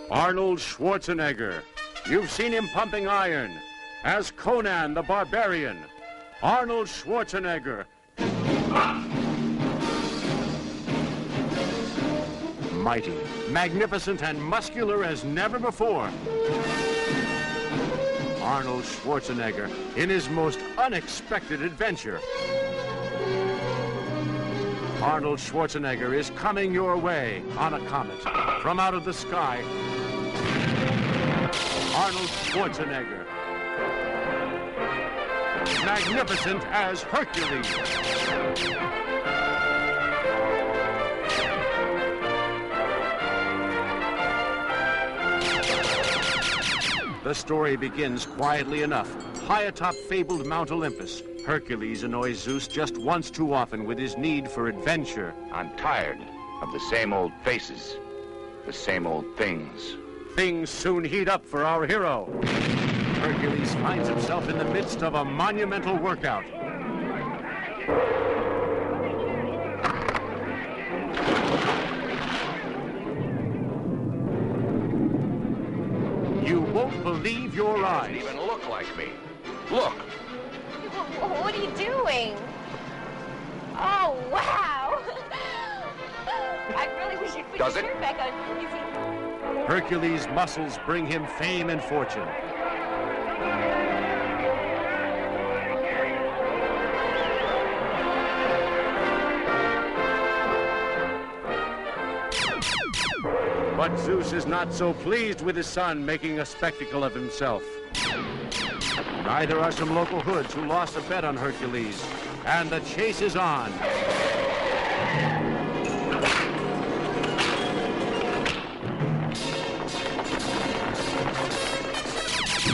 Arnold Schwarzenegger. You've seen him pumping iron. As Conan the Barbarian. Arnold Schwarzenegger. Mighty, magnificent, and muscular as never before. Arnold Schwarzenegger in his most unexpected adventure. Arnold Schwarzenegger is coming your way on a comet from out of the sky. Arnold Schwarzenegger. Magnificent as Hercules. The story begins quietly enough. High atop fabled Mount Olympus, Hercules annoys Zeus just once too often with his need for adventure. I'm tired of the same old faces, the same old things. Things soon heat up for our hero. Hercules finds himself in the midst of a monumental workout. You won't believe your eyes. He doesn't even look like me. Look. What are you doing? Oh, wow. I really wish you'd put your shirt back on. You see... Hercules' muscles bring him fame and fortune. But Zeus is not so pleased with his son making a spectacle of himself. Neither are some local hoods who lost a bet on Hercules. And the chase is on.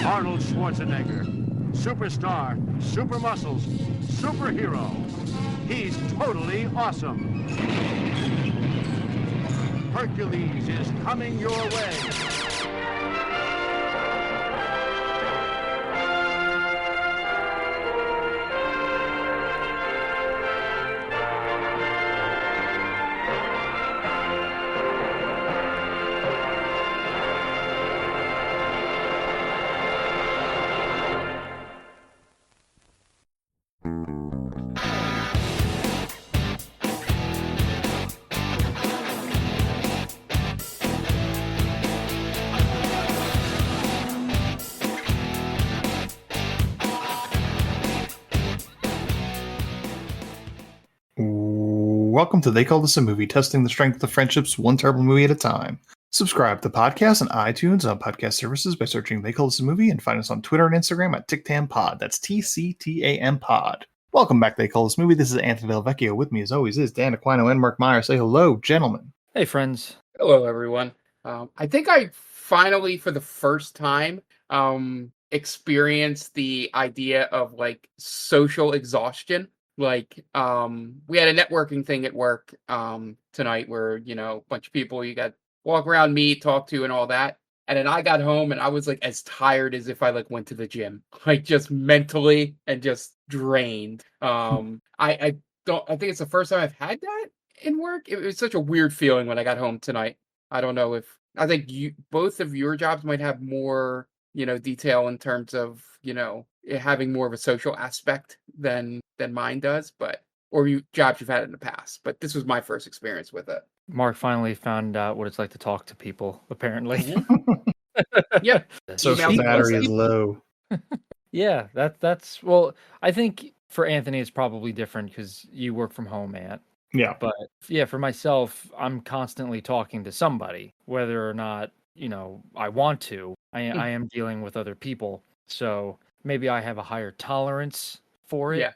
Arnold Schwarzenegger. Superstar, super muscles, superhero. He's totally awesome. Hercules is coming your way. Welcome to They Call This a Movie, testing the strength of friendships one terrible movie at a time. Subscribe to the podcast on iTunes, on podcast services by searching They Call This a Movie, and find us on Twitter and Instagram at TicTamPod. That's TCTAM Pod. Welcome back to They Call This Movie. This is Anthony Del Vecchio. With me, as always, is Dan Aquino and Mark Meyer. Say hello, gentlemen. Hey, friends. Hello, everyone. I think I finally, for the first time, experienced the idea of like social exhaustion. Like, we had a networking thing at work tonight where, you know, a bunch of people you got walk around, meet, talk to, and all that. And then I got home and I was like as tired as if I like went to the gym, like just mentally and just drained. I think it's the first time I've had that in work. It was such a weird feeling when I got home tonight. I don't know if I think both of your jobs might have more, you know, detail in terms of, you know, it having more of a social aspect than mine does, or jobs you've had in the past. But this was my first experience with it. Mark finally found out what it's like to talk to people, apparently. Yeah. Social battery is low. Yeah, that's well, I think for Anthony it's probably different because you work from home, Ant. Yeah. But yeah, for myself, I'm constantly talking to somebody, whether or not, you know, I want to. I am dealing with other people. So maybe I have a higher tolerance for it. Yeah.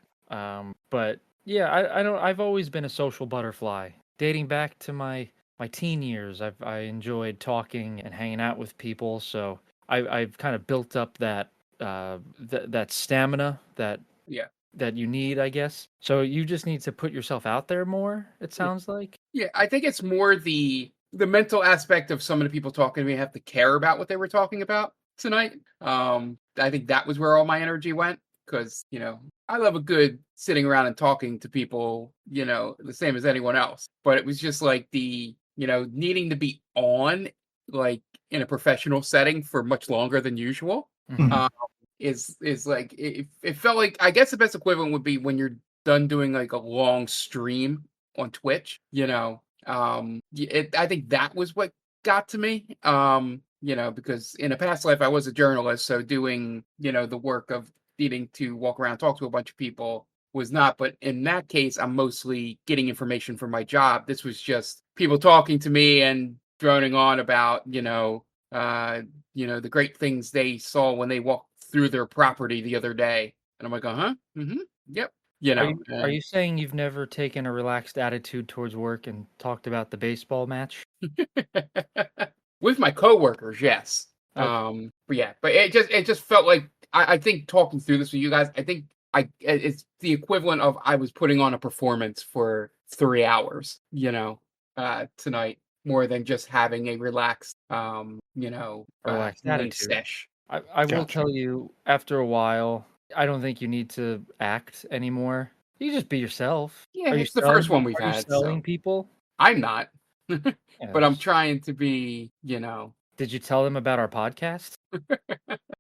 But yeah, I've always been a social butterfly. Dating back to my teen years, I enjoyed talking and hanging out with people. So I've kind of built up that that stamina that you need, I guess. So you just need to put yourself out there more, it sounds like. Yeah, I think it's more the mental aspect of some of the people talking to me have to care about what they were talking about tonight. I think that was where all my energy went because, you know, I love a good sitting around and talking to people, you know, the same as anyone else. But it was just like the, you know, needing to be on like in a professional setting for much longer than usual. Mhm. Um, is like it felt like, I guess the best equivalent would be when you're done doing like a long stream on Twitch. I think that was what got to me. Because in a past life I was a journalist, so doing the work of needing to walk around, talk to a bunch of people was not. But in that case, I'm mostly getting information for my job. This was just people talking to me and droning on about the great things they saw when they walked through their property the other day. And I'm like, uh-huh, yep. Are you saying you've never taken a relaxed attitude towards work and talked about the baseball match? With my coworkers, yes. Okay. But it just felt like, I think talking through this with you guys, I think it's the equivalent of I was putting on a performance for 3 hours, tonight, more than just having a relaxed, Relaxed morning attitude. sesh. I will Gotcha. tell you, after a while, I don't think you need to act anymore. You just be yourself. Yeah, Are you it's the first one we've are you had, selling so people? I'm not, but I'm Yes. trying to be, Did you tell them about our podcast? Oh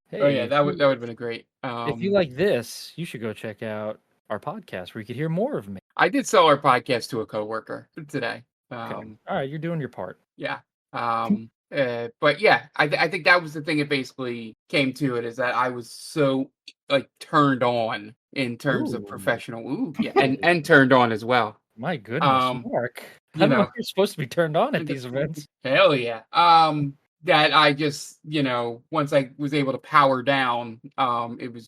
Hey, yeah, that would have been a great. if you like this, you should go check out our podcast where you could hear more of me. I did sell our podcast to a coworker today. Okay. All right, you're doing your part. Yeah. But yeah, I think that was the thing. It basically came to it, is that I was so like turned on in terms of Ooh, professional. Ooh, yeah, and turned on as well. my goodness, Um, Mark. I you don't know know, if you're supposed to be turned on at these events. hell yeah. That I just, once I was able to power down, it was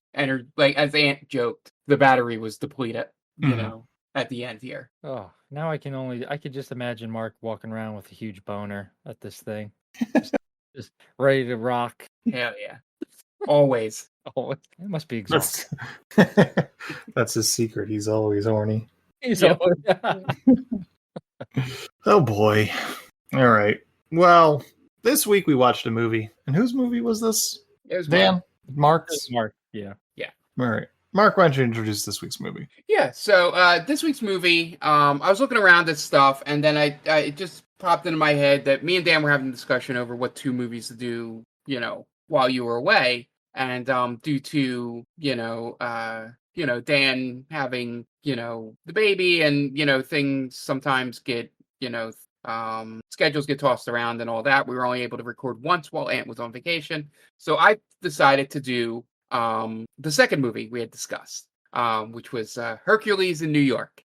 like as Ant joked, the battery was depleted. Mhm. At the end here. Oh, now I could just imagine Mark walking around with a huge boner at this thing. Just, just ready to rock. Hell yeah, always. Oh, it must be exhausting. That's that's his secret. He's always horny. He's Yep. always- Oh boy. All right. Well, this week we watched a movie. And whose movie was this? It was Dan? Mark's? Mark, yeah. All right. Mark, why don't you introduce this week's movie? Yeah, so this week's movie, I was looking around at stuff, and then I it just popped into my head that me and Dan were having a discussion over what two movies to do, while you were away, and due to Dan having the baby, and things sometimes get schedules get tossed around and all that. We were only able to record once while Ant was on vacation, so I decided to do the second movie we had discussed, which was Hercules in New York.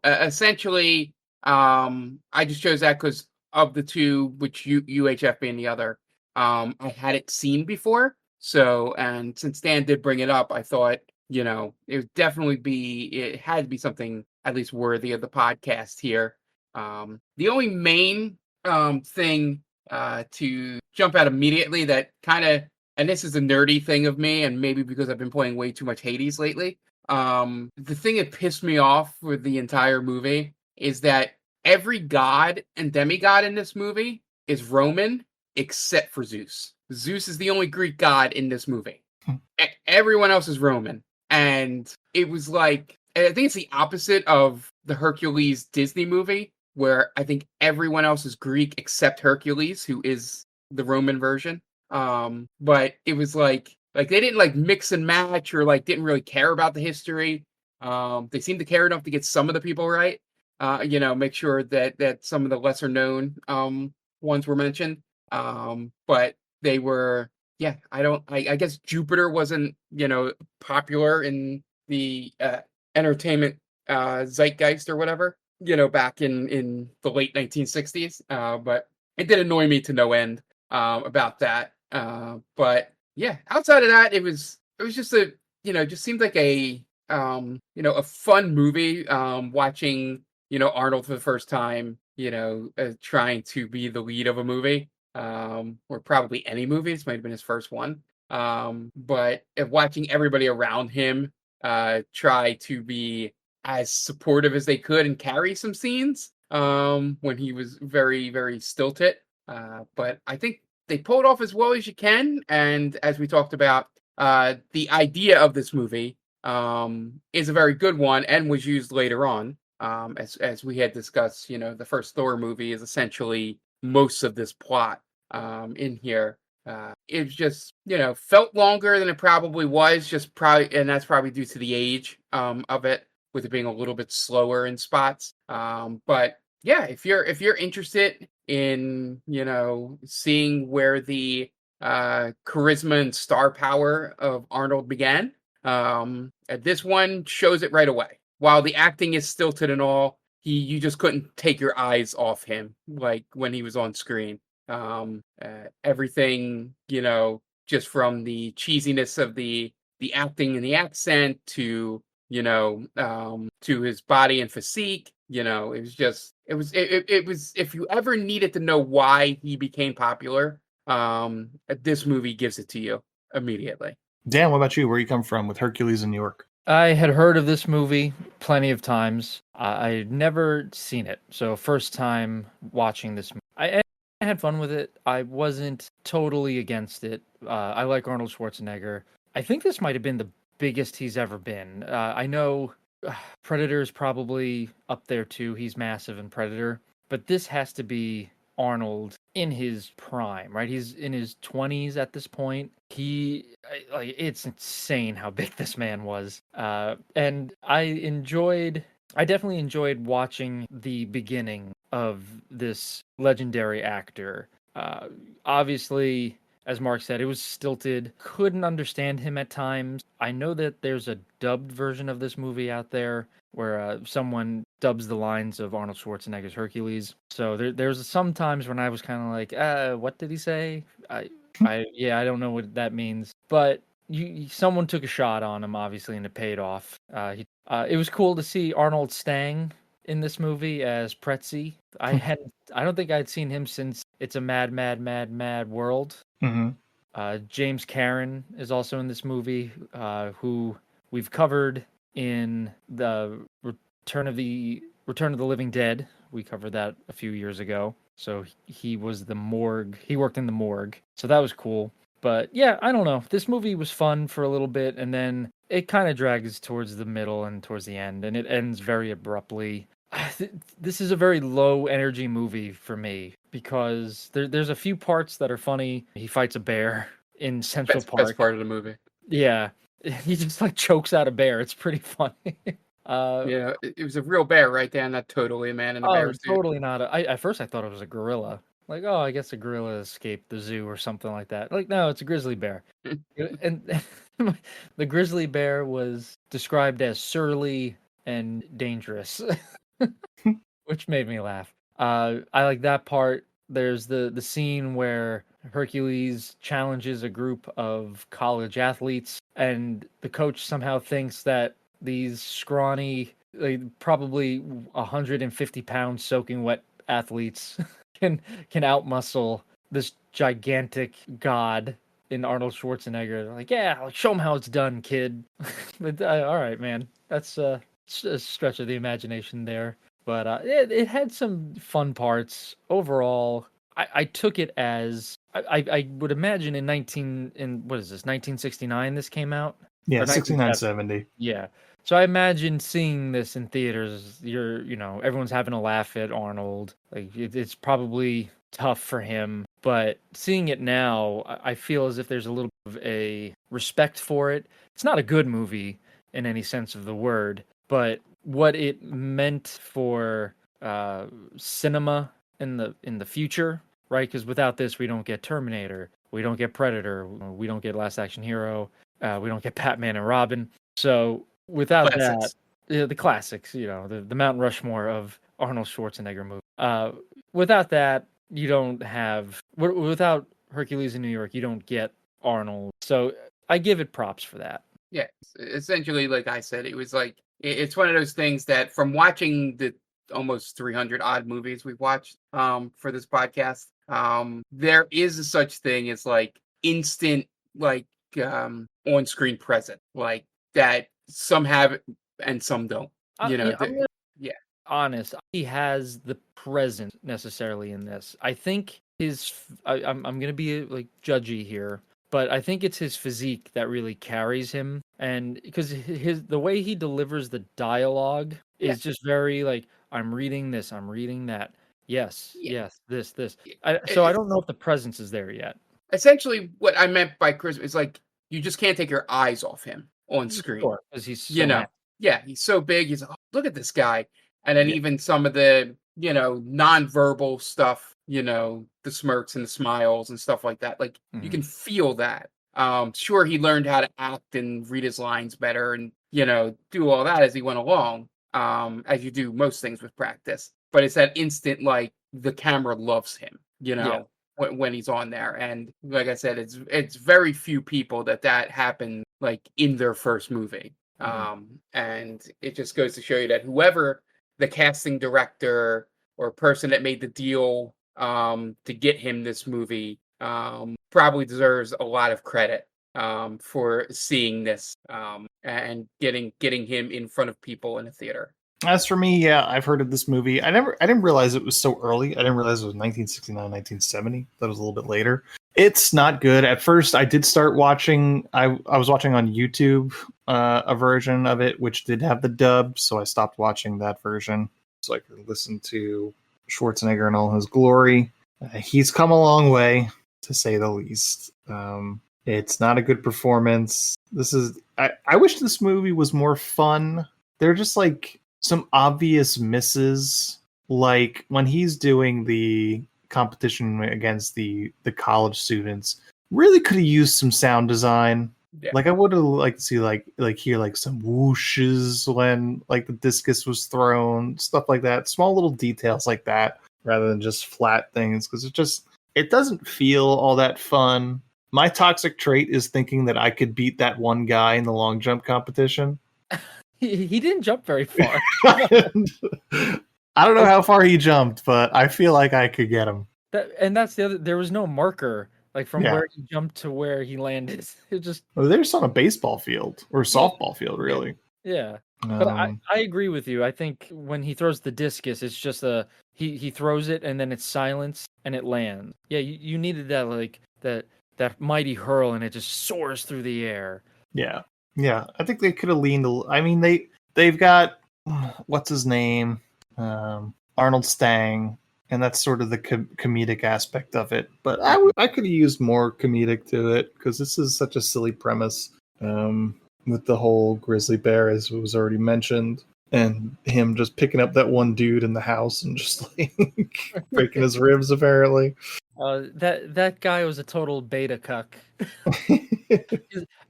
Essentially, I just chose that because of the two, which UHF being the other, I had it seen before. So, and since Dan did bring it up, I thought, it would definitely it had to be something at least worthy of the podcast here. The only main thing to jump out immediately that kind of, and this is a nerdy thing of me, and maybe because I've been playing way too much Hades lately. The thing that pissed me off with the entire movie is that every god and demigod in this movie is Roman except for Zeus. Zeus is the only Greek god in this movie. Everyone else is Roman. And it was like, I think it's the opposite of the Hercules Disney movie, where I think everyone else is Greek except Hercules, who is the Roman version. But it was like they didn't like mix and match, or like didn't really care about the history. They seemed to care enough to get some of the people right. Make sure that some of the lesser known ones were mentioned. But they were, yeah, I guess Jupiter wasn't, popular in the entertainment zeitgeist or whatever, back in the late 1960s. But it did annoy me to no end about that. But yeah, outside of that, it was just just seemed like a a fun movie, watching Arnold for the first time, trying to be the lead of a movie, or probably any movie. This might have been his first one. But watching everybody around him try to be as supportive as they could and carry some scenes when he was very, very stilted. But I think they pulled off as well as you can. And as we talked about, the idea of this movie is a very good one and was used later on. As we had discussed, the first Thor movie is essentially, most of this plot in here. It just, felt longer than it probably was, and that's probably due to the age of it, with it being a little bit slower in spots. But yeah, if you're interested in, seeing where the charisma and star power of Arnold began, this one shows it right away. While the acting is stilted and all, you just couldn't take your eyes off him, like when he was on screen. Everything, just from the cheesiness of the acting and the accent to, to his body and physique, it was, if you ever needed to know why he became popular, this movie gives it to you immediately. Dan, what about you? Where you come from with Hercules in New York? I had heard of this movie plenty of times. I'd never seen it, so first time watching this movie. I had fun with it. I wasn't totally against it. I like Arnold Schwarzenegger. I think this might have been the biggest he's ever been. I know Predator's probably up there too. He's massive in Predator, but this has to be Arnold in his prime, right? He's in his 20s at this point. It's insane how big this man was. And I definitely enjoyed watching the beginning of this legendary actor. Obviously, as Mark said, it was stilted. Couldn't understand him at times. I know that there's a dubbed version of this movie out there where someone dubs the lines of Arnold Schwarzenegger's Hercules. So there's some times when I was kind of like, what did he say? I don't know what that means. But someone took a shot on him, obviously, and it paid off. It was cool to see Arnold Stang in this movie as Pretzi. I don't think I'd seen him since It's a Mad, Mad, Mad, Mad World. Mm-hmm. James Karen is also in this movie, who we've covered in the Return of the Living Dead. We covered that a few years ago. So he was the morgue. He worked in the morgue. So that was cool. But yeah, I don't know. This movie was fun for a little bit, and then it kind of drags towards the middle and towards the end, and it ends very abruptly. This is a very low energy movie for me because there's a few parts that are funny. He fights a bear in Central Park. Best part of the movie. Yeah, he just like chokes out a bear. It's pretty funny. Yeah, it was a real bear right there, not totally a man in a bear suit. Totally not. At first I thought it was a gorilla. Like, oh, I guess a gorilla escaped the zoo or something like that. Like, no, it's a grizzly bear. And the grizzly bear was described as surly and dangerous, which made me laugh. I like that part. There's the scene where Hercules challenges a group of college athletes, and the coach somehow thinks that these scrawny, like, probably 150-pound soaking wet athletes can outmuscle this gigantic god in Arnold Schwarzenegger. Like, yeah, like, show him how it's done, kid. But, all right, man. That's a stretch of the imagination there. But it had some fun parts. Overall, I took it as I would imagine in 1969 this came out? Yeah, Or 69-70. Yeah. So I imagine seeing this in theaters, everyone's having a laugh at Arnold. Like, it's probably tough for him, but seeing it now, I feel as if there's a little bit of a respect for it. It's not a good movie in any sense of the word, but what it meant for cinema in the future, right? Because without this, we don't get Terminator, we don't get Predator, we don't get Last Action Hero, we don't get Batman and Robin. So without Classics. that, the classics, the Mount Rushmore of Arnold Schwarzenegger movies. Without that, you don't have, without Hercules in New York, you don't get Arnold. So I give it props for that. Yeah, essentially, like I said, it was like, it's one of those things that from watching the almost 300 odd movies we've watched for this podcast, there is a such thing as like instant, like on-screen present, like that some have and some don't. Yeah. Honest, he has the presence necessarily in this. I think I'm gonna be like judgy here, but I think it's his physique that really carries him, and because the way he delivers the dialogue is just very like, I'm reading this, I'm reading that. Yes, Yeah. yes, this. Yeah. So I don't know if the presence is there yet. Essentially, what I meant by charisma is like you just can't take your eyes off him on screen. Sure, because he's You so know, massive. yeah, he's so big. He's like, "Oh, look at this guy," and then Yeah. even some of the nonverbal stuff, the smirks and the smiles and stuff like that. Like you Mhm. can feel that. Sure, he learned how to act and read his lines better, and do all that as he went along. As you do most things with practice, but it's that instant like the camera loves him. Yeah. When he's on there, and like I said, it's very few people that happened like in their first movie. Mhm. And it just goes to show you that whoever the casting director or person that made the deal to get him this movie probably deserves a lot of credit for seeing this and getting him in front of people in a theater. As for me, yeah, I've heard of this movie. I didn't realize it was so early. I didn't realize it was 1969, 1970. That was a little bit later. It's not good. At first, I did start watching. I was watching on YouTube a version of it, which did have the dub, so I stopped watching that version so I could listen to Schwarzenegger in all his glory. He's come a long way, to say the least. It's not a good performance. I wish this movie was more fun. They're just like some obvious misses, like when he's doing the competition against the college students. Really could have used some sound design. Yeah. Like I would have liked to see like hear like some whooshes when like the discus was thrown, stuff like that. Small little details like that, rather than just flat things, because it doesn't feel all that fun. My toxic trait is thinking that I could beat that one guy in the long jump competition. He didn't jump very far. I don't know how far he jumped, but I feel like I could get him. That's the other. There was no marker like from Yeah. where he jumped to where he landed. It just Well, they're just on a baseball field or softball field, really. yeah. But I agree with you. I think when he throws the discus, it's just he throws it and then it's silence and it lands. Yeah, you needed that like that mighty hurl and it just soars through the air. Yeah. I think they could have leaned. I mean, they've got what's his name, Arnold Stang, and that's sort of the comedic aspect of it. But I could have used more comedic to it because this is such a silly premise. With the whole grizzly bear, as was already mentioned, and him just picking up that one dude in the house and just like breaking his ribs, apparently. That guy was a total beta cuck.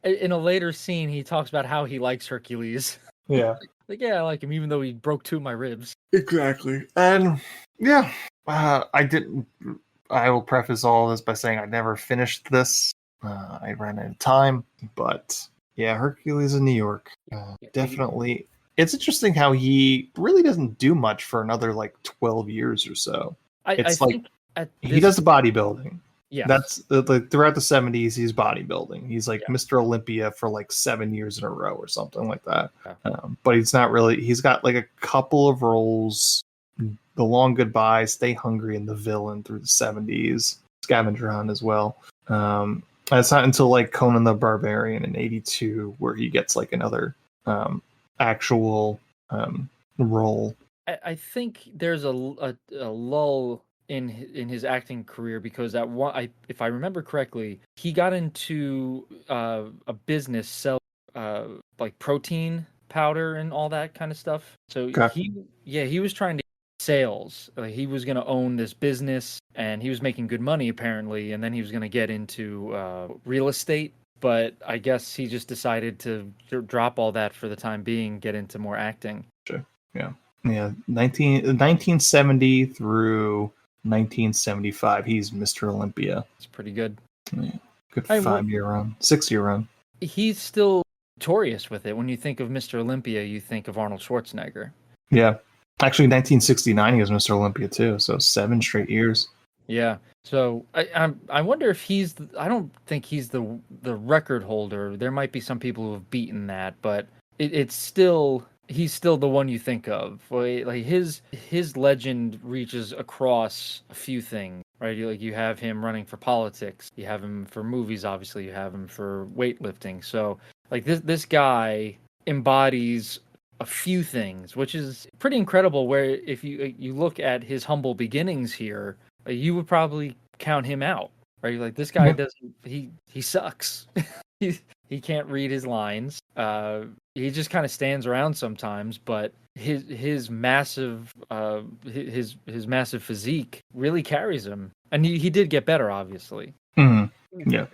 In a later scene, he talks about how he likes Hercules. Yeah. Like, yeah, I like him, even though he broke 2 of my ribs. Exactly. And yeah, I will preface all this by saying I never finished this. I ran out of time, but yeah, Hercules in New York. Definitely. It's interesting how he really doesn't do much for another like 12 years or so. I think he does the bodybuilding. Yeah. That's like throughout the 70s, he's bodybuilding. He's like Mr. Olympia for like 7 years in a row or something like that. Yeah. But he's not really, he's got like a couple of roles. The Long Goodbye, Stay Hungry, and The Villain through the 70s. Scavenger Hunt as well. It's not until like Conan the Barbarian in 82 where he gets like another actual role. I think there's a lull in his acting career because if I remember correctly, he got into a business sell like protein powder and all that kind of stuff. So he was trying to sales. Like he was going to own this business and he was making good money apparently, and then he was going to get into real estate. But I guess he just decided to drop all that for the time being, get into more acting. Sure. Yeah. 1970 through 1975, he's Mr. Olympia. It's pretty good. Yeah. Good 5-year run, 6-year run. He's still notorious with it. When you think of Mr. Olympia, you think of Arnold Schwarzenegger. Yeah. Actually, 1969, he was Mr. Olympia too, so 7 straight years. Yeah. So I wonder if I don't think he's the record holder. There might be some people who have beaten that, but it's still he's still the one you think of. Like his legend reaches across a few things, right? You have him running for politics, you have him for movies, obviously, you have him for weightlifting. So like this guy embodies a few things, which is pretty incredible. Where if you look at his humble beginnings here, you would probably count him out, right? You're like, this guy doesn't, he sucks. he he can't read his lines. He just kind of stands around sometimes, but his massive his massive physique really carries him, and he did get better, obviously. Yeah.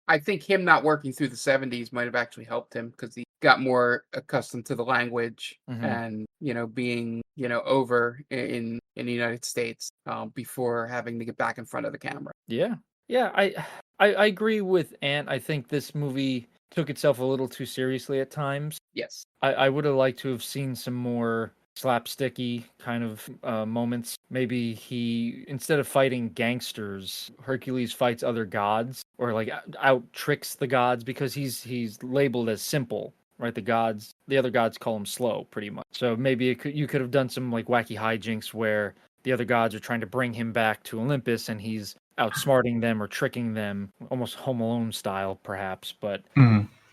I think him not working through the 70s might have actually helped him because he got more accustomed to the language and, being, over in the United States before having to get back in front of the camera. Yeah. Yeah, I agree with Ant. I think this movie took itself a little too seriously at times. Yes. I would have liked to have seen some more slapsticky kind of moments. Maybe instead of fighting gangsters, Hercules fights other gods, or like out tricks the gods, because he's labeled as simple, right? The other gods call him slow, pretty much. So maybe you could have done some like wacky hijinks where the other gods are trying to bring him back to Olympus, and he's outsmarting them or tricking them, almost Home Alone style, perhaps. But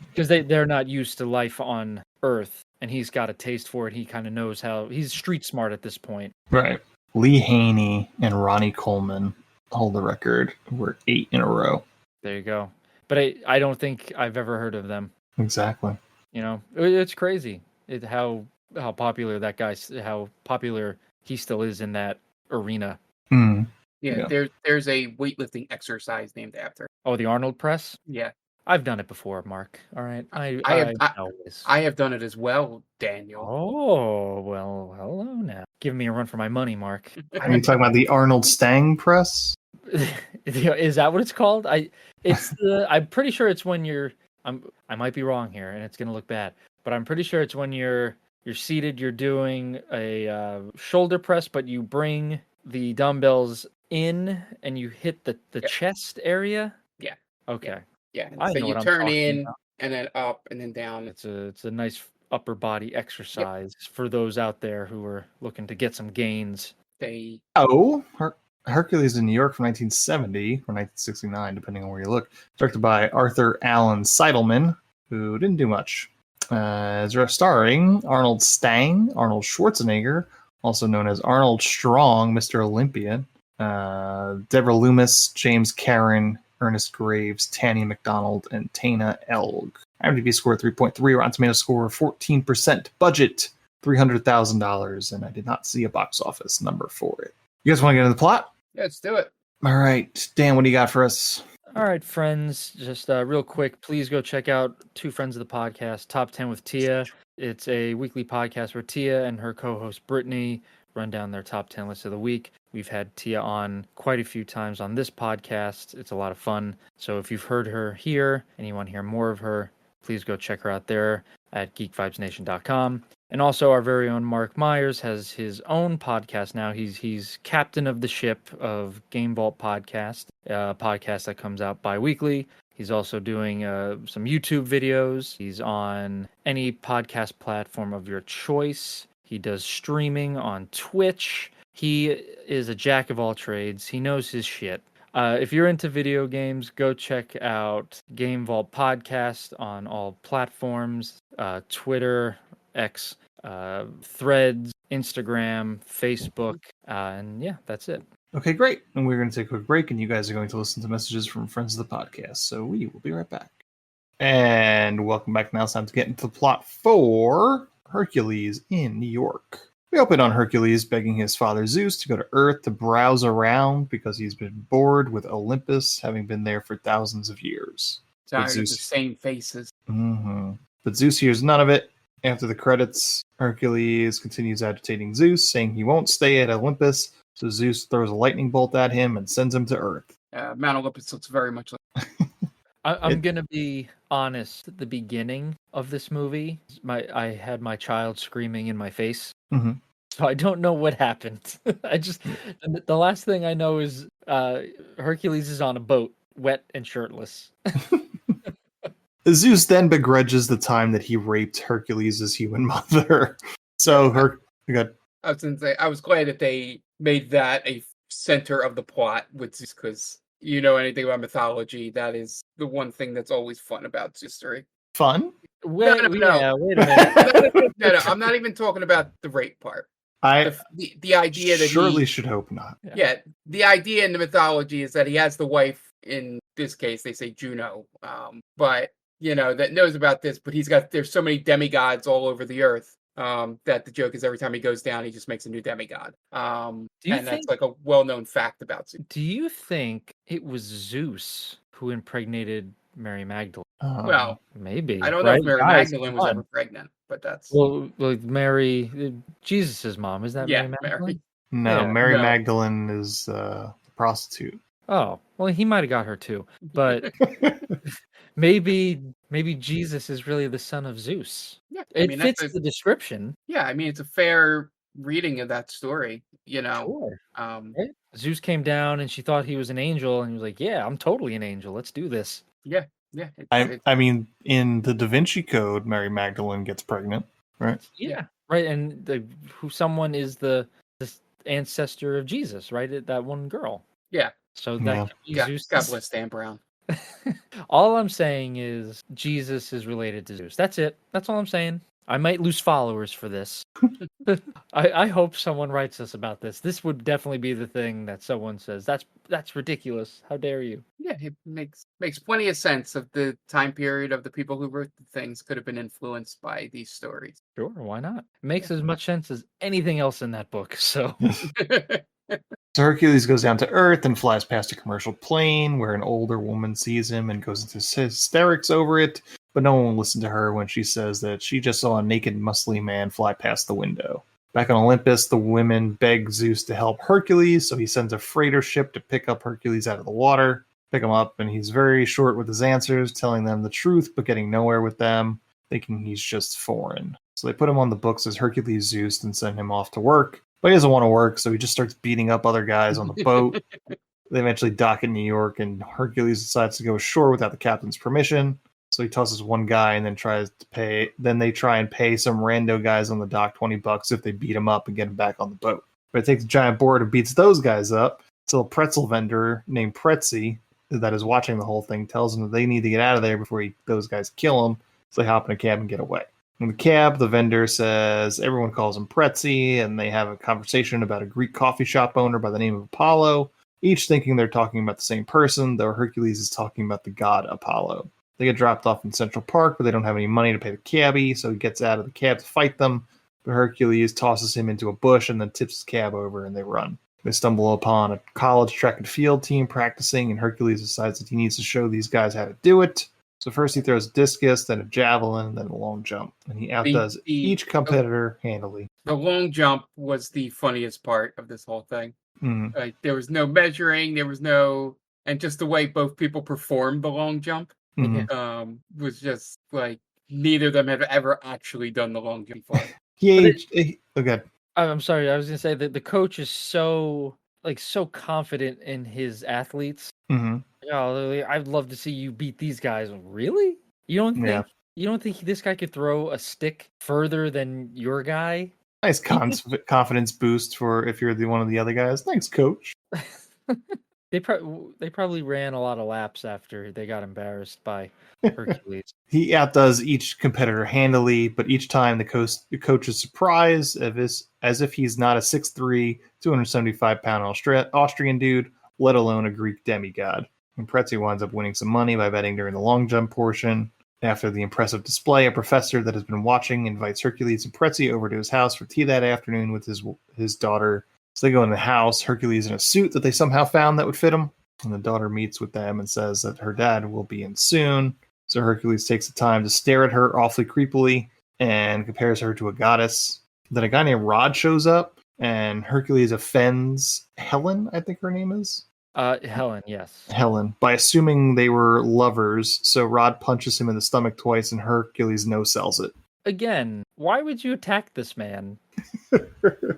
because they're not used to life on Earth, and he's got a taste for it. He kind of knows how. He's street smart at this point. Right. Lee Haney and Ronnie Coleman hold the record. We're 8 in a row. There you go. But I don't think I've ever heard of them. Exactly. It's crazy how popular that guy, how popular he still is in that arena. Yeah. There's a weightlifting exercise named after. Oh, the Arnold press? Yeah. I've done it before, Mark. All right. I have done it as well, Daniel. Oh, well, hello now. Give me a run for my money, Mark. Are you talking about the Arnold Stang press? Is that what it's called? I'm pretty sure it's when I might be wrong here, and it's gonna look bad, but I'm pretty sure it's when you're seated, you're doing a shoulder press, but you bring the dumbbells in and you hit the chest area. Yeah. Okay. Yeah. I So know you what I'm turn talking in about. and then up and then down. It's a nice upper body exercise for those out there who are looking to get some gains. Hercules in New York from 1970 or 1969, depending on where you look. Directed by Arthur Allen Seidelman, who didn't do much. Starring Arnold Stang, Arnold Schwarzenegger, also known as Arnold Strong, Mr. Olympia, Deborah Loomis, James Karen, Ernest Graves, Tanny McDonald, and Tana Elg. IMDb score 3.3, Rotten Tomatoes score 14%, budget $300,000, and I did not see a box office number for it. You guys want to get into the plot? Yeah, let's do it. All right, Dan, what do you got for us? All right, friends, just real quick, please go check out two friends of the podcast, Top 10 with Tia. It's a weekly podcast where Tia and her co-host Brittany run down their top 10 lists of the week. We've had Tia on quite a few times on this podcast. It's a lot of fun. So if you've heard her here and you want to hear more of her, please go check her out there at geekvibesnation.com. And also our very own Mark Myers has his own podcast now. He's captain of the ship of Game Vault Podcast, a podcast that comes out bi-weekly. He's also doing some YouTube videos. He's on any podcast platform of your choice. He does streaming on Twitch. He is a jack of all trades. He knows his shit. If you're into video games, go check out Game Vault Podcast on all platforms, Twitter, X, Threads, Instagram, Facebook, and yeah, that's it. Okay, great. And we're going to take a quick break, and you guys are going to listen to messages from friends of the podcast. So we will be right back. And welcome back. Now it's time to get into the plot for Hercules in New York. We open on Hercules begging his father Zeus to go to Earth to browse around because he's been bored with Olympus, having been there for thousands of years. Tired of the same faces. But Zeus hears none of it. After the credits, Hercules continues agitating Zeus, saying he won't stay at Olympus, so Zeus throws a lightning bolt at him and sends him to Earth. Mount Olympus looks very much like... I'm going to be honest, at the beginning of this movie, I had my child screaming in my face. So I don't know what happened. The last thing I know is Hercules is on a boat, wet and shirtless. Zeus then begrudges the time that he raped Hercules' human mother. So I was going to say, I was glad that they made that a center of the plot with Zeus, because you know anything about mythology, that is the one thing that's always fun about history. Fun? Wait, No. yeah, wait a minute. No, I'm not even talking about the rape part. I The idea that surely he, should hope not. yeah, the idea in the mythology is that he has the wife, in this case, they say Juno, but, that knows about this, but there's so many demigods all over the earth, that the joke is every time he goes down, he just makes a new demigod. And that's like a well-known fact about Zeus. Do you think it was Zeus who impregnated Mary Magdalene? Well, Maybe. I don't know right? if Mary Guys, Magdalene come was on. ever pregnant, but that's, Well, like Mary, Jesus's mom, is that yeah, Mary Magdalene? No, Yeah. Mary No. Magdalene is a prostitute. Oh, well, he might have got her too, but maybe Jesus is really the son of Zeus. yeah, It fits the description. yeah, I mean, it's a fair reading of that story, Sure. Um, Right? Zeus came down and she thought he was an angel, and he was like, "Yeah, I'm totally an angel. Let's do this." yeah, it's, I mean, in the Da Vinci Code, Mary Magdalene gets pregnant, right? Yeah. Right, and someone is the ancestor of Jesus, right? That one girl. yeah, So that could be God, Zeus. God bless Dan Brown. All I'm saying is Jesus is related to Zeus. That's it. That's all I'm saying. I might lose followers for this. I hope someone writes us about this. This would definitely be the thing that someone says, that's ridiculous. How dare you? Yeah, it makes plenty of sense of the time period of the people who wrote the things could have been influenced by these stories. Sure, why not? It makes as much sense as anything else in that book. So So Hercules goes down to Earth and flies past a commercial plane where an older woman sees him and goes into hysterics over it, but no one will listen to her when she says that she just saw a naked, muscly man fly past the window. Back on Olympus, the women beg Zeus to help Hercules, so he sends a freighter ship to pick up Hercules out of the water, pick him up, and he's very short with his answers, telling them the truth but getting nowhere with them, thinking he's just foreign. So they put him on the books as Hercules Zeus and send him off to work. But he doesn't want to work, so he just starts beating up other guys on the boat. They eventually dock in New York, and Hercules decides to go ashore without the captain's permission. So he tosses one guy and then tries to pay. Then they try and pay some rando guys on the dock $20 if they beat him up and get him back on the boat. But it takes a giant board and beats those guys up until a pretzel vendor named Pretzi that is watching the whole thing tells them that they need to get out of there before those guys kill him. So they hop in a cab and get away. In the cab, the vendor says everyone calls him Pretzi, and they have a conversation about a Greek coffee shop owner by the name of Apollo, each thinking they're talking about the same person, though Hercules is talking about the god Apollo. They get dropped off in Central Park, but they don't have any money to pay the cabbie, so he gets out of the cab to fight them, but Hercules tosses him into a bush and then tips his cab over, and they run. They stumble upon a college track and field team practicing, and Hercules decides that he needs to show these guys how to do it. So first he throws a discus, then a javelin, then a long jump. And he outdoes each competitor handily. The long jump was the funniest part of this whole thing. Mm-hmm. Like, there was no measuring, and just the way both people performed the long jump was just like neither of them have ever actually done the long jump before. Okay. I'm sorry, I was gonna say that the coach is so confident in his athletes. Mm-hmm. Oh, I'd love to see you beat these guys. Really? You don't think this guy could throw a stick further than your guy? Nice confidence boost for if you're one of the other guys. Thanks, coach. They probably ran a lot of laps after they got embarrassed by Hercules. He outdoes each competitor handily, but each time the coach is surprised as if he's not a 6'3", 275-pound Austrian dude, let alone a Greek demigod. And Pretzi winds up winning some money by betting during the long jump portion. After the impressive display, a professor that has been watching invites Hercules and Pretzi over to his house for tea that afternoon with his daughter. So they go in the house, Hercules in a suit that they somehow found that would fit him. And the daughter meets with them and says that her dad will be in soon. So Hercules takes the time to stare at her awfully creepily and compares her to a goddess. Then a guy named Rod shows up, and Hercules offends Helen, I think her name is. Helen, yes. Helen, by assuming they were lovers, so Rod punches him in the stomach twice and Hercules no-sells it. Again, why would you attack this man? That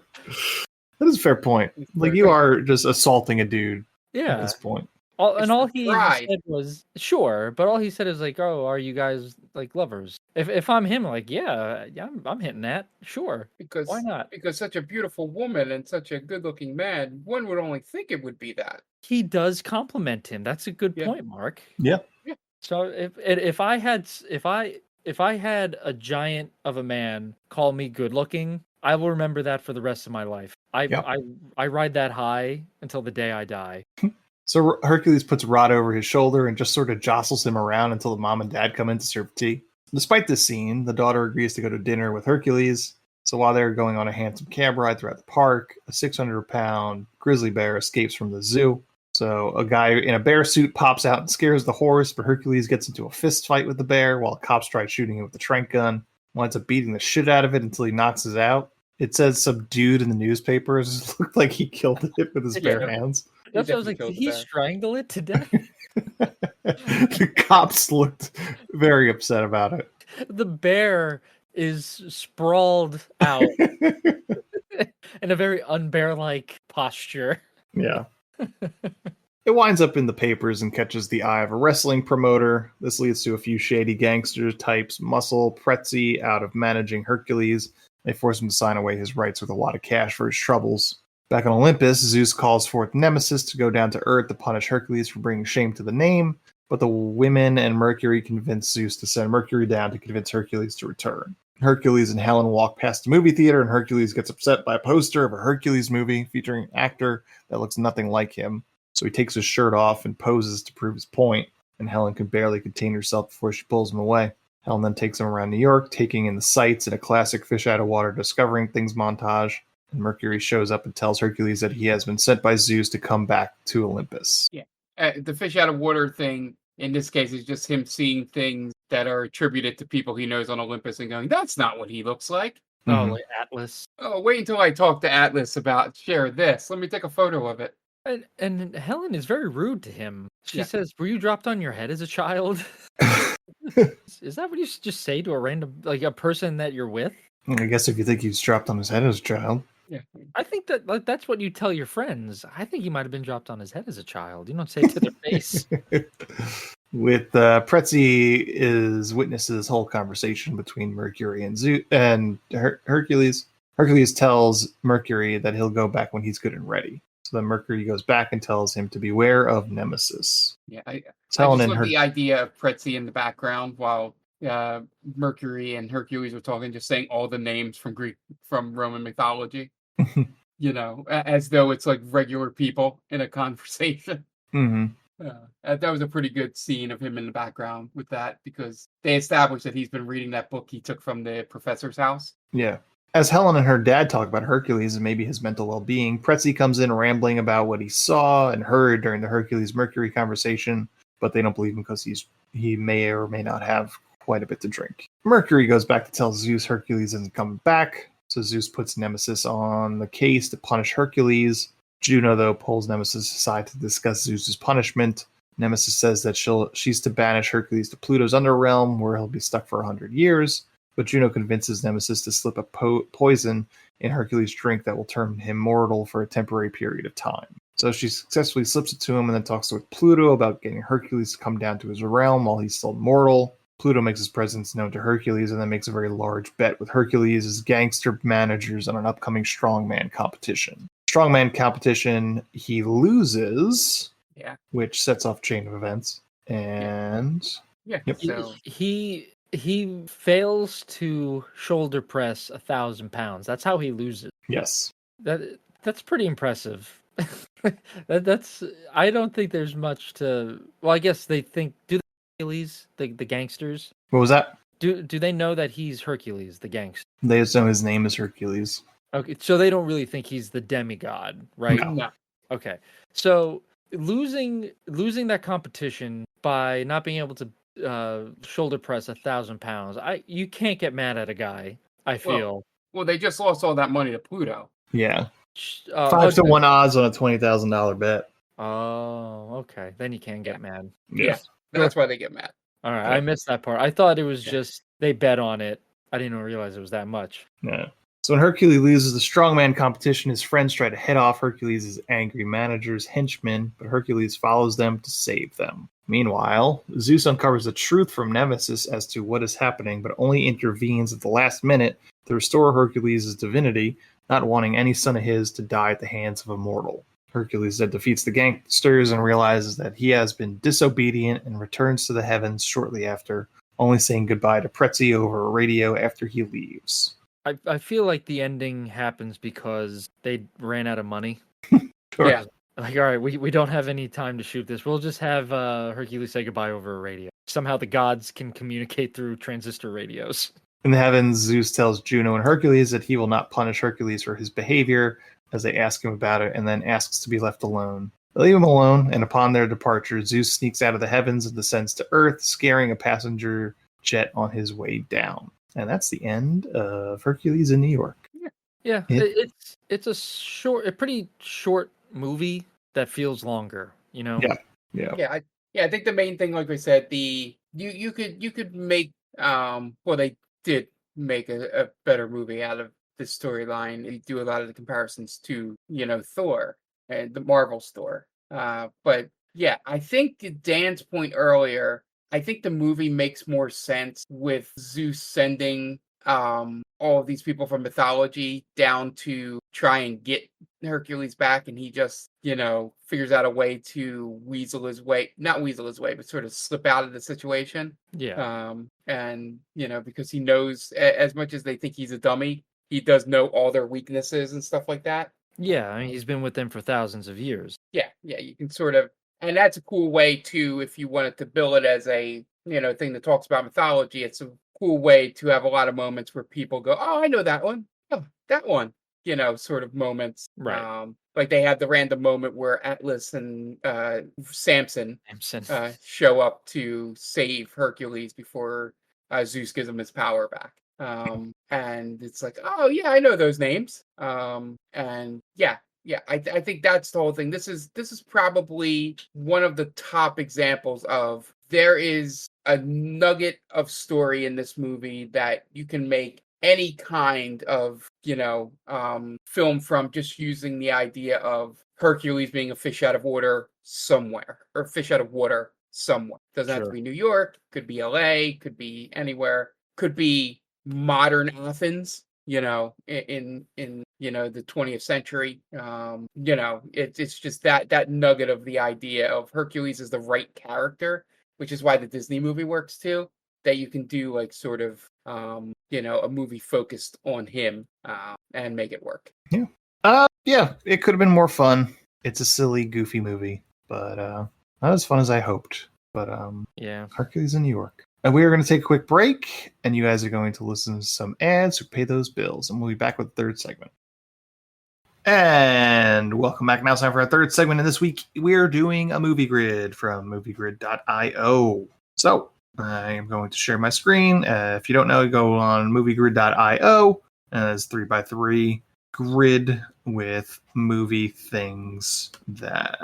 is a fair point. Like, you are just assaulting a dude at this point. All he said was, sure, but all he said is like, oh, are you guys like lovers? If I'm him, like, yeah, I'm hitting that, sure. Because why not? Because such a beautiful woman and such a good-looking man, one would only think it would be that. He does compliment him. That's a good point, Mark. Yeah. So if I if I had a giant of a man call me good looking, I will remember that for the rest of my life. I ride that high until the day I die. So Hercules puts Rod over his shoulder and just sort of jostles him around until the mom and dad come in to serve tea. Despite this scene, the daughter agrees to go to dinner with Hercules. So while they're going on a handsome cab ride throughout the park, a 600-pound grizzly bear escapes from the zoo. So a guy in a bear suit pops out and scares the horse, but Hercules gets into a fist fight with the bear while cops try shooting him with the tranq gun. Winds up beating the shit out of it until he knocks it out. It says subdued in the newspapers. It looked like he killed it with his bare hands. That's what I was like, did he strangle it to death? The cops looked very upset about it. The bear is sprawled out in a very unbear-like posture. Yeah. It winds up in the papers and catches the eye of a wrestling promoter. This leads to a few shady gangster types muscle Pretzi out of managing Hercules. They force him to sign away his rights with a lot of cash for his troubles. Back on Olympus, Zeus calls forth Nemesis to go down to Earth to punish Hercules for bringing shame to the name, but the women and Mercury convince Zeus to send Mercury down to convince Hercules to return. Hercules and Helen walk past the movie theater, and Hercules gets upset by a poster of a Hercules movie featuring an actor that looks nothing like him. So he takes his shirt off and poses to prove his point, and Helen can barely contain herself before she pulls him away. Helen then takes him around New York, taking in the sights in a classic fish out of water discovering things montage. And Mercury shows up and tells Hercules that he has been sent by Zeus to come back to Olympus. Yeah. The fish out of water thing, in this case, is just him seeing things that are attributed to people he knows on Olympus and going, that's not what he looks like. Oh, like Atlas. Oh, wait until I talk to Atlas about share this. Let me take a photo of it. And Helen is very rude to him. She says, were you dropped on your head as a child? Is that what you just say to a random, like a person that you're with? I guess if you think he's dropped on his head as a child. Yeah. I think that that's what you tell your friends. I think he might have been dropped on his head as a child. You don't say it to their face. With Pretzi witnesses this whole conversation between Mercury and Zeus and Hercules. Hercules tells Mercury that he'll go back when he's good and ready. So then Mercury goes back and tells him to beware of Nemesis. Yeah, I just Helen love the idea of Pretzi in the background while Mercury and Hercules were talking, just saying all the names from Roman mythology. You know, as though it's like regular people in a conversation. Mm-hmm. That was a pretty good scene of him in the background with that, because they established that he's been reading that book he took from the professor's house. Yeah. As Helen and her dad talk about Hercules and maybe his mental well-being, Pretzi comes in rambling about what he saw and heard during the Hercules-Mercury conversation, but they don't believe him because he may or may not have quite a bit to drink. Mercury goes back to tell Zeus Hercules isn't coming back, so Zeus puts Nemesis on the case to punish Hercules. Juno, though, pulls Nemesis aside to discuss Zeus's punishment. Nemesis says that she's to banish Hercules to Pluto's underrealm, where he'll be stuck for 100 years. But Juno convinces Nemesis to slip a poison in Hercules' drink that will turn him mortal for a temporary period of time. So she successfully slips it to him and then talks with Pluto about getting Hercules to come down to his realm while he's still mortal. Pluto makes his presence known to Hercules and then makes a very large bet with Hercules as gangster managers on an upcoming strongman competition. Strongman competition, he loses, which sets off chain of events. And So he fails to shoulder press 1,000 pounds. That's how he loses. Yes, that's pretty impressive. That's I don't think there's much to. Well, I guess they think Hercules, the gangsters. What was that? Do they know that he's Hercules, the gangster? They just know his name is Hercules. Okay, so they don't really think he's the demigod, right? No. Okay, so losing that competition by not being able to shoulder press 1,000 pounds, you can't get mad at a guy. I feel. Well, they just lost all that money to Pluto. Yeah, 5-1 odds on a $20,000 bet. Oh, okay. Then you can get mad. Yeah, that's why they get mad. All right, I missed that part. I thought it was just they bet on it. I didn't realize it was that much. Yeah. So when Hercules loses the strongman competition, his friends try to head off Hercules' angry managers, henchmen, but Hercules follows them to save them. Meanwhile, Zeus uncovers the truth from Nemesis as to what is happening, but only intervenes at the last minute to restore Hercules' divinity, not wanting any son of his to die at the hands of a mortal. Hercules then defeats the gangsters and realizes that he has been disobedient and returns to the heavens shortly after, only saying goodbye to Pretzi over a radio after he leaves. I feel like the ending happens because they ran out of money. Sure. Yeah. Like, all right, we don't have any time to shoot this. We'll just have Hercules say goodbye over a radio. Somehow the gods can communicate through transistor radios. In the heavens, Zeus tells Juno and Hercules that he will not punish Hercules for his behavior as they ask him about it, and then asks to be left alone. They leave him alone, and upon their departure, Zeus sneaks out of the heavens and descends to Earth, scaring a passenger jet on his way down. And that's the end of Hercules in New York. Yeah, it's a pretty short movie that feels longer. You know. Yeah. I think the main thing, like I said, you could make they did make a better movie out of this storyline. You do a lot of the comparisons to Thor and the Marvel store, but yeah, I think to Dan's point earlier, I think the movie makes more sense with Zeus sending all of these people from mythology down to try and get Hercules back, and he just figures out a way to not weasel his way, but sort of slip out of the situation. And because he knows, as much as they think he's a dummy, he does know all their weaknesses and stuff like that. Yeah, I mean, he's been with them for thousands of years. Yeah, you can sort of, and that's a cool way too, if you wanted to bill it as a thing that talks about mythology. It's a cool way to have a lot of moments where people go, "Oh, I know that one. Oh, that one." Sort of moments. Right. Like they have the random moment where Atlas and Samson Samson. show up to save Hercules before Zeus gives him his power back. And it's like, oh yeah, I know those names. And yeah, I think that's the whole thing. This is probably one of the top examples of there is a nugget of story in this movie that you can make any kind of film from, just using the idea of Hercules being a fish out of water somewhere, or fish out of water somewhere. Doesn't have to be New York, could be LA, could be anywhere, could be modern Athens, in the 20th century. It's just that nugget of the idea of Hercules is the right character, which is why the Disney movie works too, that you can do like sort of a movie focused on him and make it work. Yeah, it could have been more fun. It's a silly, goofy movie, but not as fun as I hoped. But Hercules in New York. And we are going to take a quick break, and you guys are going to listen to some ads or pay those bills, and we'll be back with the third segment. And welcome back. Now it's time for our third segment, and this week we're doing a movie grid from moviegrid.io. So I am going to share my screen. If you don't know, go on moviegrid.io, and it's 3x3 grid with movie things that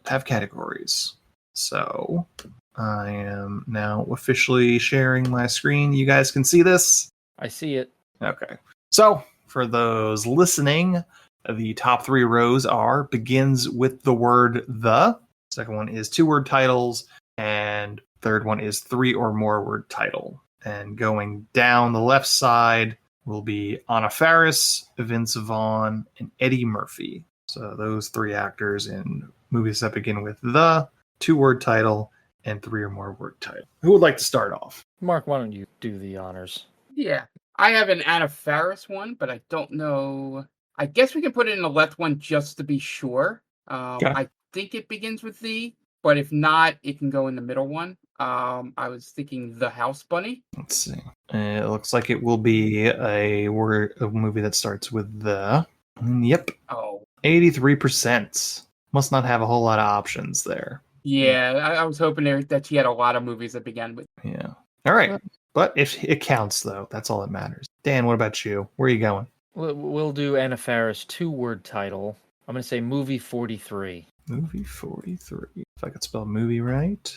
have categories. So I am now officially sharing my screen. You guys can see this? I see it. Okay. So for those listening, the top three rows begins with the word the. Second one is 2-word titles, and third one is 3 or more word title. And going down the left side will be Anna Faris, Vince Vaughn, and Eddie Murphy. So those 3 actors in movies that begin with the, 2-word title, and 3 or more word title. Who would like to start off? Mark, why don't you do the honors? Yeah, I have an Anna Faris one, but I don't know. I guess we can put it in the left one just to be sure. Okay. I think it begins with the, but if not, it can go in the middle one. I was thinking The House Bunny. Let's see. It looks like it will be a movie that starts with the. Yep. Oh. 83%. Must not have a whole lot of options there. Yeah, I was hoping that she had a lot of movies that began with. Yeah. All right. But if it counts, though, that's all that matters. Dan, what about you? Where are you going? We'll do Anna Faris 2-word title. I'm going to say movie 43. Movie 43. If I could spell movie right.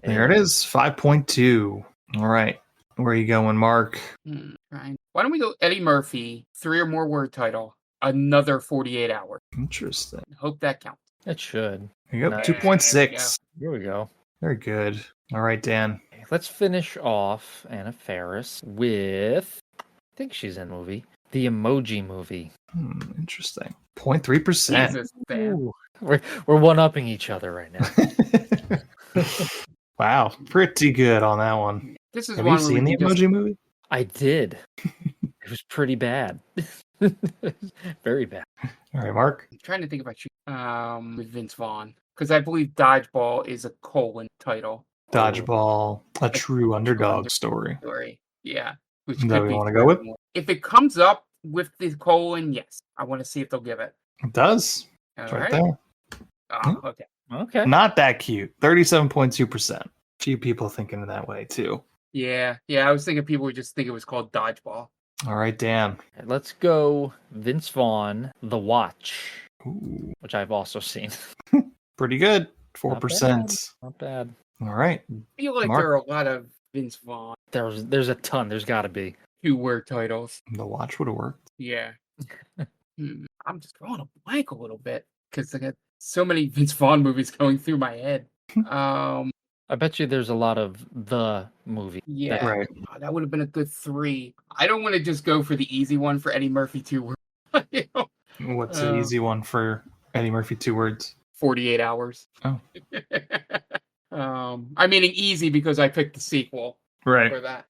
There it is. 5.2. All right. Where are you going, Mark? Right. Why don't we go Eddie Murphy, 3 or more word title, another 48 hours. Interesting. Hope that counts. It should. There you go. Nice. 2.6. Here we go. Very good. All right, Dan. Let's finish off Anna Faris with, I think she's in a movie, The Emoji Movie. Interesting. 0.3%. Jesus, Dan. We're one-upping each other right now. Wow. Pretty good on that one. This is Have you one where we seen the can just. Emoji Movie? I did. It was pretty bad. Very bad. All right, Mark. I'm trying to think about you. With Vince Vaughn, because I believe Dodgeball is a colon title. Dodgeball, a true underdog underdog. story. Yeah, which Is that could what be you want to go with? more. If it comes up with the colon, yes, I want to see if they'll give it. It does. All It's right. there. Oh, okay. Okay. Not that cute. 37.2%. Few people thinking in that way too. Yeah. I was thinking people would just think it was called Dodgeball. All right, Dan. Let's go Vince Vaughn, The Watch, Ooh, which I've also seen. pretty good. Not 4%. Not bad. All right. I feel like Mark? there are a lot of Vince Vaughn There's a ton. There's got to be. 2-word titles. The Watch would have worked. Yeah. I'm just drawing a blank a little bit because I got so many Vince Vaughn movies going through my head. I bet you there's a lot of the movie. Yeah. Right. That would have been a good 3. I don't want to just go for the easy one for Eddie Murphy 2 words. What's an easy one for Eddie Murphy 2 words? 48 hours. Oh. I'm meaning easy because I picked the sequel Right. for that.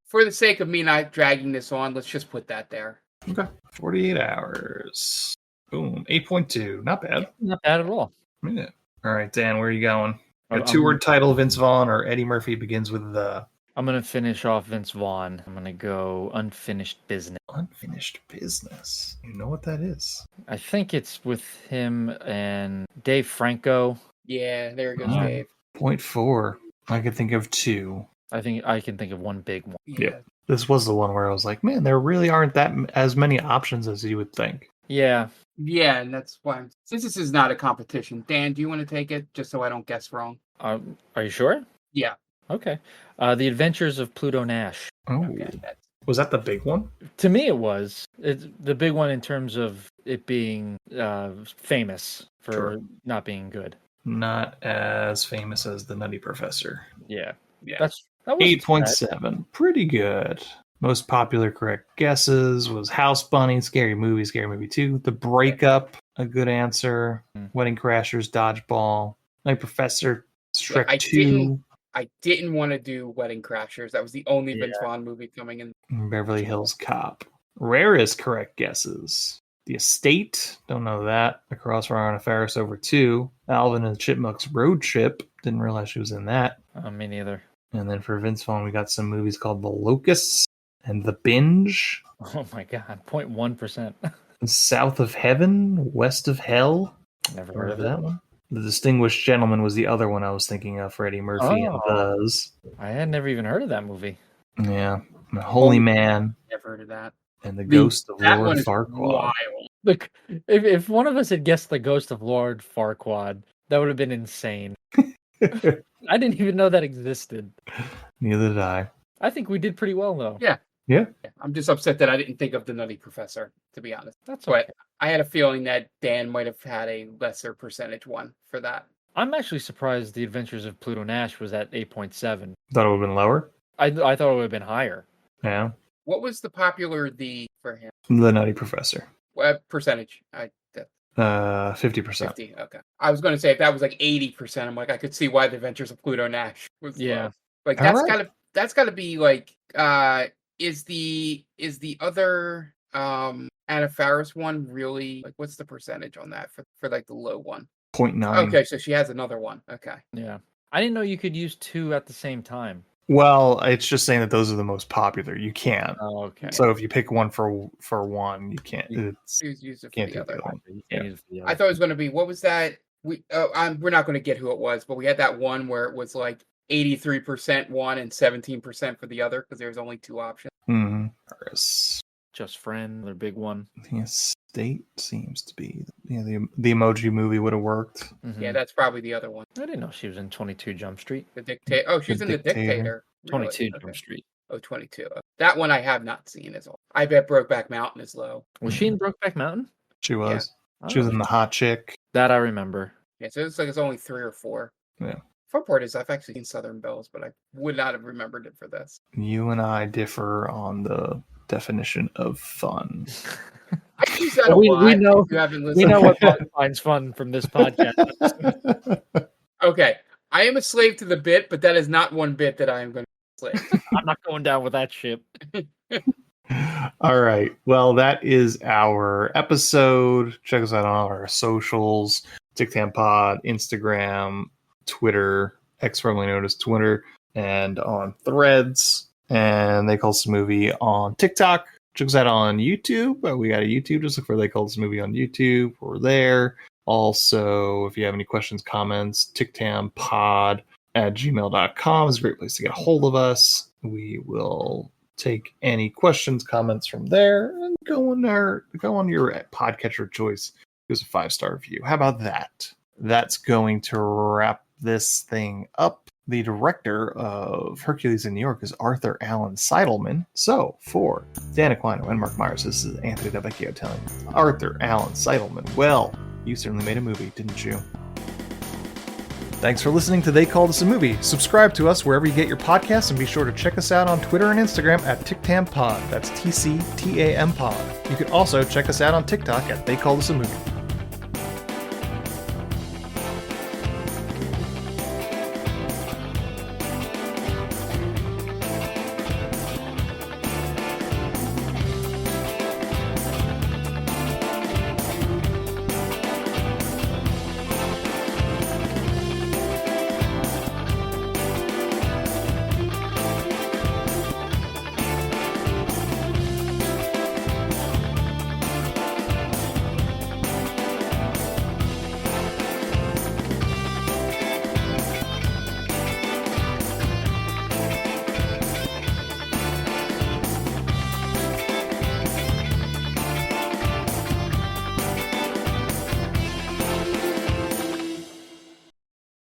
For the sake of me not dragging this on, let's just put that there. Okay. 48 hours. Boom. 8.2. Not bad. Not bad at all. Yeah. All right, Dan, where are you going? A I'm- 2-word title, Vince Vaughn, or Eddie Murphy begins with the I'm gonna finish off Vince Vaughn. I'm gonna go Unfinished Business. unfinished business. You know what that is? I think it's with him and Dave Franco. Yeah, there it goes, Alright. Dave. 0.4. I could think of 2. I think I can think of one big one. Yeah. This was the one where I was like, man, there really aren't as many options as you would think. Yeah. Yeah, and that's why. Since this is not a competition, Dan, do you want to take it just so I don't guess wrong? Are you sure? Yeah. Okay. The Adventures of Pluto Nash. Oh, Okay. was that the big one? To me, it was. It's the big one in terms of it being famous for Sure. not being good. Not as famous as the Nutty Professor. Yeah. Yeah. That was 8.7. Pretty good. Most popular correct guesses was House Bunny, Scary Movie 2, The Breakup, a good answer, Wedding Crashers, Dodgeball, Night Professor, Shrek I 2, I didn't want to do Wedding Crashers. That was the only Yeah. Vince Vaughn movie coming in. Beverly Hills Cop. Rarest correct guesses. The Estate, don't know that. Across from Anna Faris over 2. Alvin and the Chipmunks Road Trip, didn't realize she was in that. Me neither. And then for Vince Vaughn, we got some movies called The Locusts and The Binge, Oh my God. 0.1%. South of Heaven, West of Hell. Never Heard heard of of that one? The Distinguished Gentleman was the other one I was thinking of, Freddie Murphy and Oh. Buzz. I had never even heard of that movie. Yeah. The Holy Man Never heard of that. and the Ghost of That Lord one is Farquaad. wild. Look, if one of us had guessed the Ghost of Lord Farquaad, that would have been insane. I didn't even know that existed. Neither did I. I think we did pretty well though. Yeah. Yeah. I'm just upset that I didn't think of the Nutty Professor, to be honest. That's okay. But I had a feeling that Dan might have had a lesser percentage one for that. I'm actually surprised The Adventures of Pluto Nash was at 8.7. Thought it would have been lower. I thought it would have been higher. Yeah. What was the popular for him? The Nutty Professor. What percentage? 50%. 50. Okay. I was going to say if that was like 80%, I'm like I could see why the Adventures of Pluto Nash was Yeah. low. Like All right. that's gotta be like is the other Anna Faris one really like what's the percentage on that for like the low one? 0.9. Okay, so she has another one. Okay. Yeah. I didn't know you could use two at the same time. Well, it's just saying that those are the most popular. You can. Oh, okay. So if you pick one for one, you can't. It's, Use it for can't the do the other. other one. You Yeah. can't use the I thought it was going to be what was that? We're not going to get who it was, but we had that one where it was like 83% one and 17% for the other because there's only 2 options. Mm-hmm. Just Friend, their big one. The Estate seems to be. Yeah, the Emoji Movie would have worked. Mhm. Yeah, that's probably the other one. I didn't know she was in 22 Jump Street. The Dictator. Oh, she's The in the Dictator. Dictator. 22 Really? Jump Okay. Street. Oh, 22. That one I have not seen as well. I bet Brokeback Mountain is low. Was she in Brokeback Mountain? She was. Oh, She was in The Hot Chick. that I remember. Yeah, so it's like it's only 3 or 4. Yeah. Fun part is I've actually seen Southern Bells, but I would not have remembered it for this. You and I differ on the definition of fun. I use that a We lot. know- if you haven't We listened. know what Mark finds fun from this podcast. Okay, I am a slave to the bit, but that is not one bit that I am going to. I'm not going down with that ship. All right. Well, that is our episode. Check us out on all our socials: TikTamPod, Instagram, Twitter, X formerly known as Twitter, and on Threads. And They Call This a Movie on TikTok. Check us out on YouTube. We got a YouTube. Just look for They Call This a Movie on YouTube. We're there. Also, if you have any questions, comments, TikTamPod@gmail.com is a great place to get a hold of us. We will take any questions, comments from there, and go on your podcatcher of choice. Give us a 5-star review. How about that? That's going to wrap this thing up. The director of Hercules in New York is Arthur Allen Seidelman. So, for Dan Aquino and Mark Myers, this is Anthony Delvecchio telling you, Arthur Allen Seidelman, well, you certainly made a movie, didn't you? Thanks for listening to They Call This a Movie. Subscribe to us wherever you get your podcasts, and be sure to check us out on Twitter and Instagram at TikTamPod. That's TCTAM Pod. You can also check us out on TikTok at They Call This a Movie.